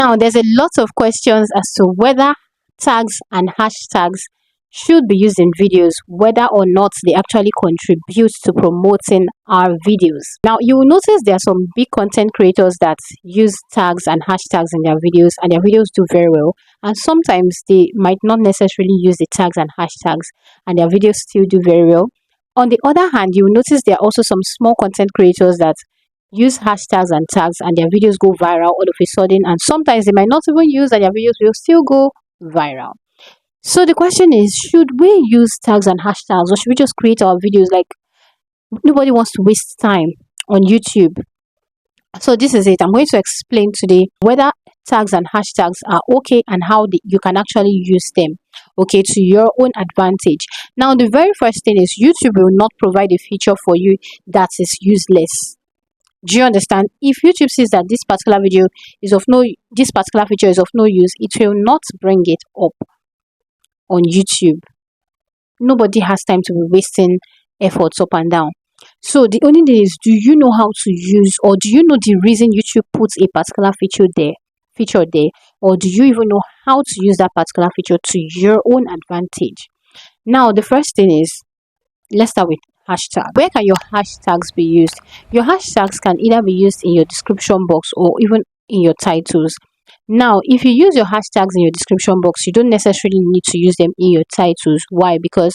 Now, there's a lot of questions as to whether tags and hashtags should be used in videos, whether or not they actually contribute to promoting our videos. Now, you will notice there are some big content creators that use tags and hashtags in their videos, and their videos do very well. And sometimes they might not necessarily use the tags and hashtags, and their videos still do very well. On the other hand, you will notice there are also some small content creators that use hashtags and tags, and their videos go viral all of a sudden, and sometimes they might not even use, and their videos will still go viral. So the question is, should we use tags and hashtags, or should we just create our videos? Like, nobody wants to waste time on YouTube. So this is it. I'm going to explain today whether tags and hashtags are okay and how you can actually use them, okay, to your own advantage. Now, the very first thing is YouTube will not provide a feature for you that is useless. Do you understand? If YouTube sees that this particular video is of no, this particular feature is of no use, it will not bring it up on YouTube. Nobody has time to be wasting efforts up and down. So the only thing is, do you know how to use, or do you know the reason YouTube puts a particular feature there, or do you even know how to use that particular feature to your own advantage? Now, the first thing is, let's start with hashtag. Where can your hashtags be used? Your hashtags can either be used in your description box or even in your titles. Now, if you use your hashtags in your description box, you don't necessarily need to use them in your titles. Why? Because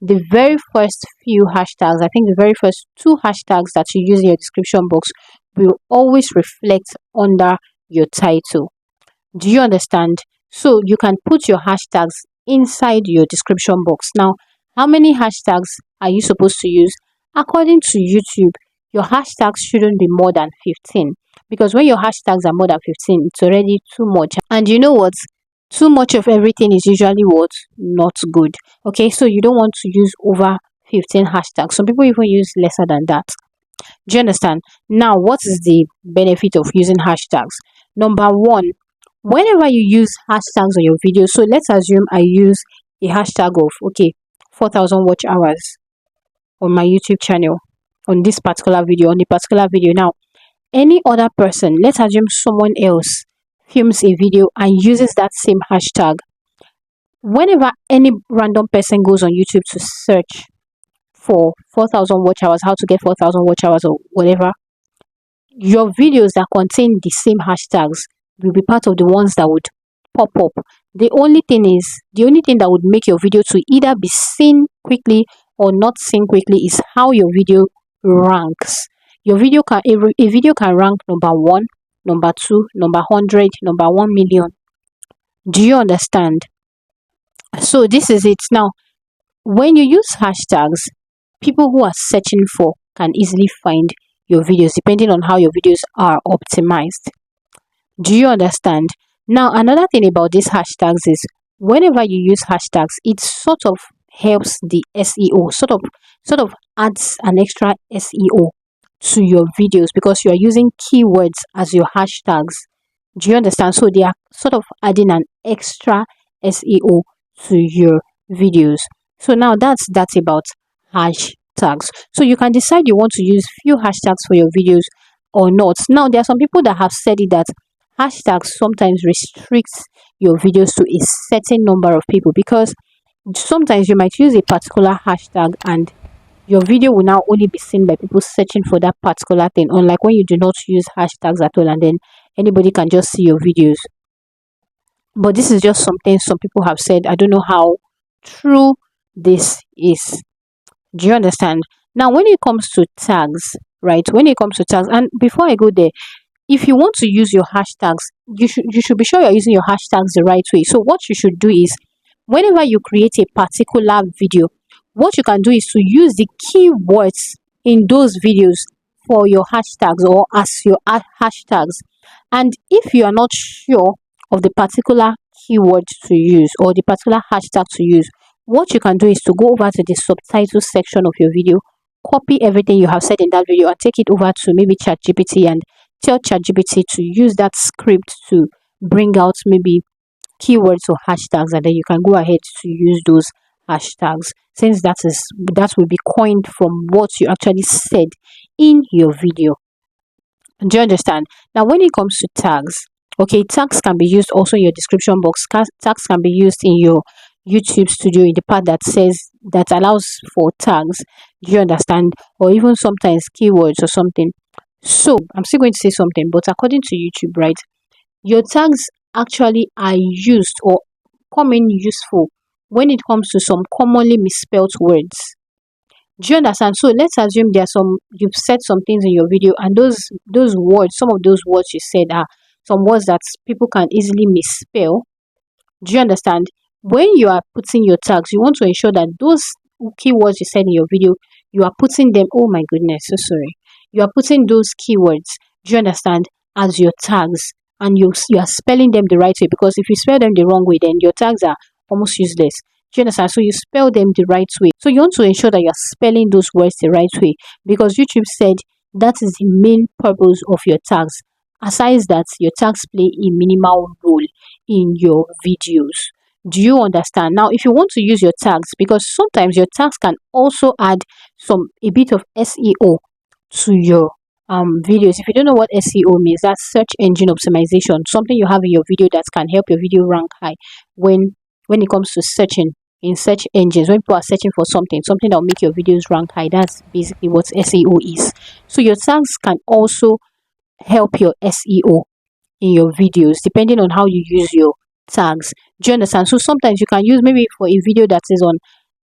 the very first few hashtags, I think the very first 2 hashtags that you use in your description box will always reflect under your title. Do you understand? So you can put your hashtags inside your description box. Now, how many hashtags are you supposed to use? According to YouTube, your hashtags shouldn't be more than 15, because when your hashtags are more than 15, it's already too much. And you know what? Too much of everything is usually what? Not good. Okay, so you don't want to use over 15 hashtags. Some people even use lesser than that. Do you understand? Now, what is the benefit of using hashtags? Number one, whenever you use hashtags on your video, so let's assume I use a hashtag of, okay, 4,000 watch hours on my YouTube channel on this particular video, now any other person, let's assume someone else films a video and uses that same hashtag. Whenever any random person goes on YouTube to search for 4,000 watch hours, how to get 4,000 watch hours or whatever, your videos that contain the same hashtags will be part of the ones that would pop up. The only thing that would make your video to either be seen quickly or not seen quickly is how your video ranks. Your video can a video can rank number 1, number 2, number 100, number 1 million. Do you understand? So this is it. Now, when you use hashtags, people who are searching for can easily find your videos depending on how your videos are optimized. Do you understand? Now, another thing about these hashtags is, whenever you use hashtags, it sort of helps the SEO, sort of adds an extra SEO to your videos, because you are using keywords as your hashtags. Do you understand? So they are sort of adding an extra SEO to your videos. So now that's about hashtags. So you can decide you want to use few hashtags for your videos or not. Now, there are some people that have said it that hashtags sometimes restricts your videos to a certain number of people, because sometimes you might use a particular hashtag and your video will now only be seen by people searching for that particular thing, unlike when you do not use hashtags at all and then anybody can just see your videos. But this is just something some people have said. I don't know how true this is. Do you understand? Now, when it comes to tags, right? When it comes to tags, and before I go there, if you want to use your hashtags, you should be sure you're using your hashtags the right way. So what you should do is, whenever you create a particular video, what you can do is to use the keywords in those videos for your hashtags or as your hashtags. And if you are not sure of the particular keyword to use or the particular hashtag to use, what you can do is to go over to the subtitle section of your video, copy everything you have said in that video and take it over to maybe ChatGPT and tell ChatGPT to use that script to bring out maybe keywords or hashtags, and then you can go ahead to use those hashtags, since that will be coined from what you actually said in your video. Do you understand? Now, when it comes to tags, Okay, tags can be used also in your description box. Tags can be used in your YouTube studio in the part that says that allows for tags. Do you understand? Or even sometimes keywords or something. So I'm still going to say something, but according to YouTube, right, your tags actually are used or come in useful when it comes to some commonly misspelled words. Do you understand? So let's assume there are some you've said some things in your video, and those words, some of those words you said are some words that people can easily misspell. Do you understand? When you are putting your tags, you want to ensure that those keywords you said in your video, you are putting them. Oh my goodness, so sorry. You are putting those keywords. Do you understand? As your tags, and you are spelling them the right way. Because if you spell them the wrong way, then your tags are almost useless. Do you understand? So you spell them the right way. So you want to ensure that you are spelling those words the right way, because YouTube said that is the main purpose of your tags. Aside that, your tags play a minimal role in your videos. Do you understand? Now, if you want to use your tags, because sometimes your tags can also add a bit of SEO to your videos. If you don't know what SEO means, that's search engine optimization. Something you have in your video that can help your video rank high when it comes to searching in search engines. When people are searching for something that will make your videos rank high, that's basically what SEO is. So your tags can also help your SEO in your videos depending on how you use your tags. Do you understand? So sometimes you can use, maybe for a video that is on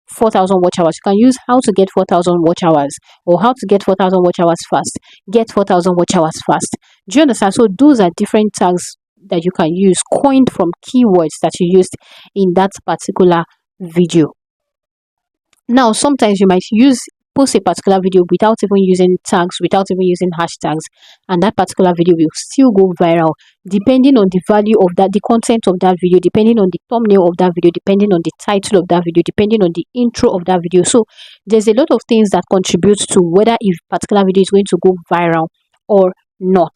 4,000 watch hours, you can use how to get 4,000 watch hours, or how to get 4,000 watch hours fast. Get 4,000 watch hours fast. Do you understand? So those are different tags that you can use, coined from keywords that you used in that particular video. Now, sometimes you might post a particular video without even using tags, without even using hashtags, and that particular video will still go viral depending on the value of that, the content of that video, depending on the thumbnail of that video, depending on the title of that video, depending on the intro of that video. So there's a lot of things that contribute to whether a particular video is going to go viral or not.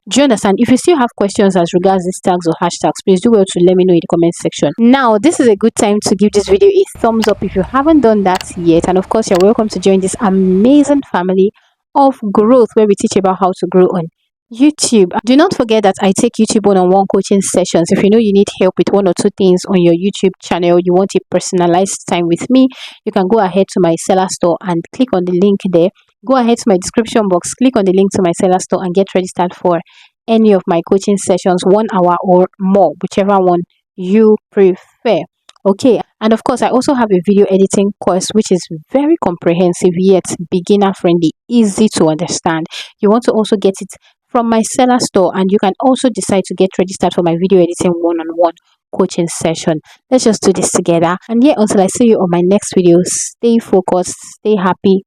Do you understand? If you still have questions as regards these tags or hashtags, please do well to let me know in the comment section. Now, this is a good time to give this video a thumbs up if you haven't done that yet. And of course, you're welcome to join this amazing family of growth where we teach about how to grow on YouTube. Do not forget that I take YouTube one-on-one coaching sessions. If you know you need help with one or two things on your YouTube channel, you want a personalized time with me, you can go ahead to my seller store and click on the link there. Go ahead to my description box, click on the link to my seller store and get registered for any of my coaching sessions, 1 hour or more, whichever one you prefer. Okay, and of course I also have a video editing course which is very comprehensive yet beginner friendly, easy to understand. You want to also get it from my seller store, and you can also decide to get registered for my video editing one-on-one coaching session. Let's just do this together. And yeah, until I see you on my next video, stay focused, stay happy.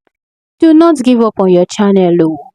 Do not give up on your channel.